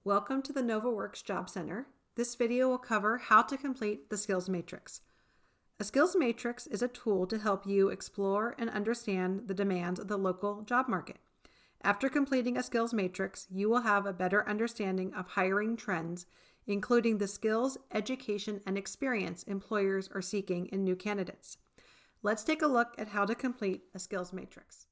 Welcome to the NovaWorks Job Center. This video will cover how to complete the Skills Matrix. A Skills Matrix is a tool to help you explore and understand the demands of the local job market. After completing a Skills Matrix, you will have a better understanding of hiring trends, including the skills, education, and experience employers are seeking in new candidates. Let's take a look at how to complete a Skills Matrix.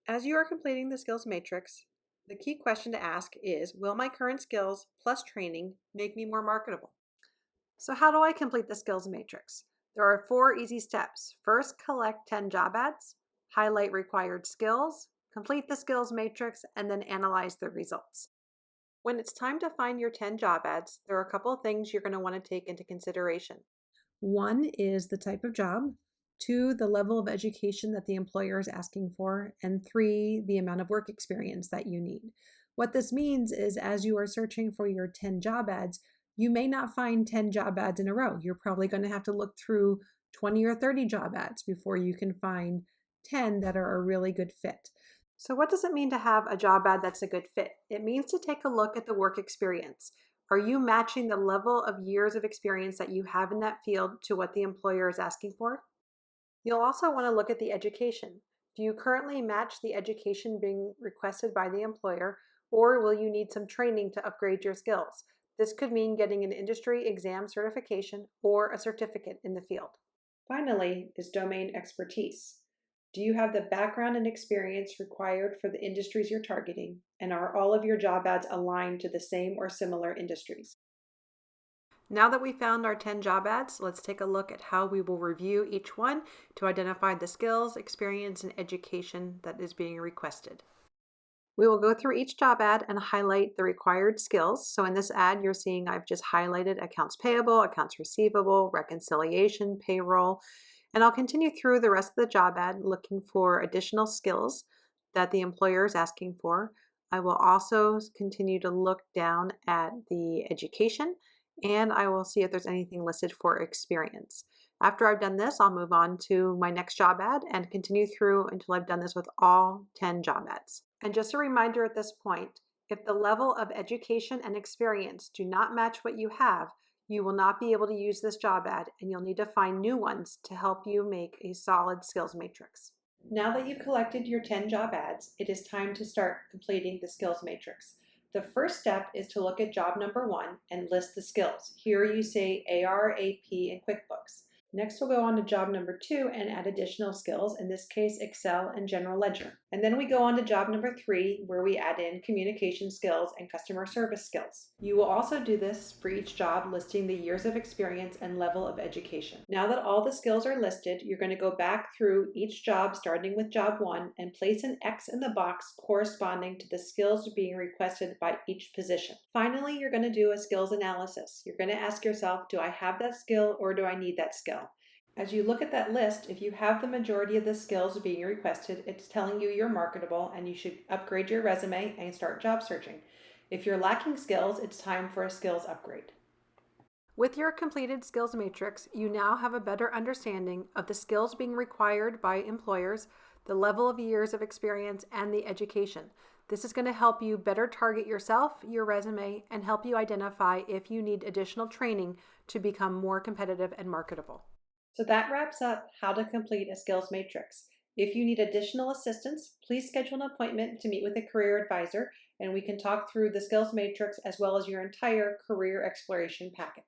As you are completing the Skills Matrix, the key question to ask is, will my current skills plus training make me more marketable? So how do I complete the Skills Matrix? There are 4 easy steps. First, collect 10 job ads, highlight required skills, complete the Skills Matrix, and then analyze the results. When it's time to find your 10 job ads, there are a couple of things you're going to want to take into consideration. 1 is the type of job, 2, the level of education that the employer is asking for, and 3, the amount of work experience that you need. What this means is as you are searching for your 10 job ads, you may not find 10 job ads in a row. You're probably going to have to look through 20 or 30 job ads before you can find 10 that are a really good fit. So what does it mean to have a job ad that's a good fit? It means to take a look at the work experience. Are you matching the level of years of experience that you have in that field to what the employer is asking for? You'll also want to look at the education. Do you currently match the education being requested by the employer, or will you need some training to upgrade your skills? This could mean getting an industry exam certification or a certificate in the field. Finally, is domain expertise. Do you have the background and experience required for the industries you're targeting, and are all of your job ads aligned to the same or similar industries? Now that we found our 10 job ads, let's take a look at how we will review each one to identify the skills, experience, and education that is being requested. We will go through each job ad and highlight the required skills. So in this ad, you're seeing I've just highlighted accounts payable, accounts receivable, reconciliation, payroll, and I'll continue through the rest of the job ad looking for additional skills that the employer is asking for. I will also continue to look down at the education, and I will see if there's anything listed for experience. After I've done this, I'll move on to my next job ad and continue through until I've done this with all 10 job ads. And just a reminder at this point, if the level of education and experience do not match what you have, you will not be able to use this job ad, and you'll need to find new ones to help you make a solid skills matrix. Now that you've collected your 10 job ads, it is time to start completing the skills matrix. The first step is to look at job number 1 and list the skills. Here you say AR, AP, and QuickBooks. Next, we'll go on to job number 2 and add additional skills, in this case, Excel and General Ledger. And then we go on to job number 3, where we add in communication skills and customer service skills. You will also do this for each job, listing the years of experience and level of education. Now that all the skills are listed, you're going to go back through each job, starting with job 1, and place an X in the box corresponding to the skills being requested by each position. Finally, you're going to do a skills analysis. You're going to ask yourself, do I have that skill or do I need that skill? As you look at that list, if you have the majority of the skills being requested, it's telling you you're marketable and you should upgrade your resume and start job searching. If you're lacking skills, it's time for a skills upgrade. With your completed skills matrix, you now have a better understanding of the skills being required by employers, the level of years of experience, and the education. This is going to help you better target yourself, your resume, and help you identify if you need additional training to become more competitive and marketable. So that wraps up how to complete a skills matrix. If you need additional assistance, please schedule an appointment to meet with a career advisor, and we can talk through the skills matrix as well as your entire career exploration packet.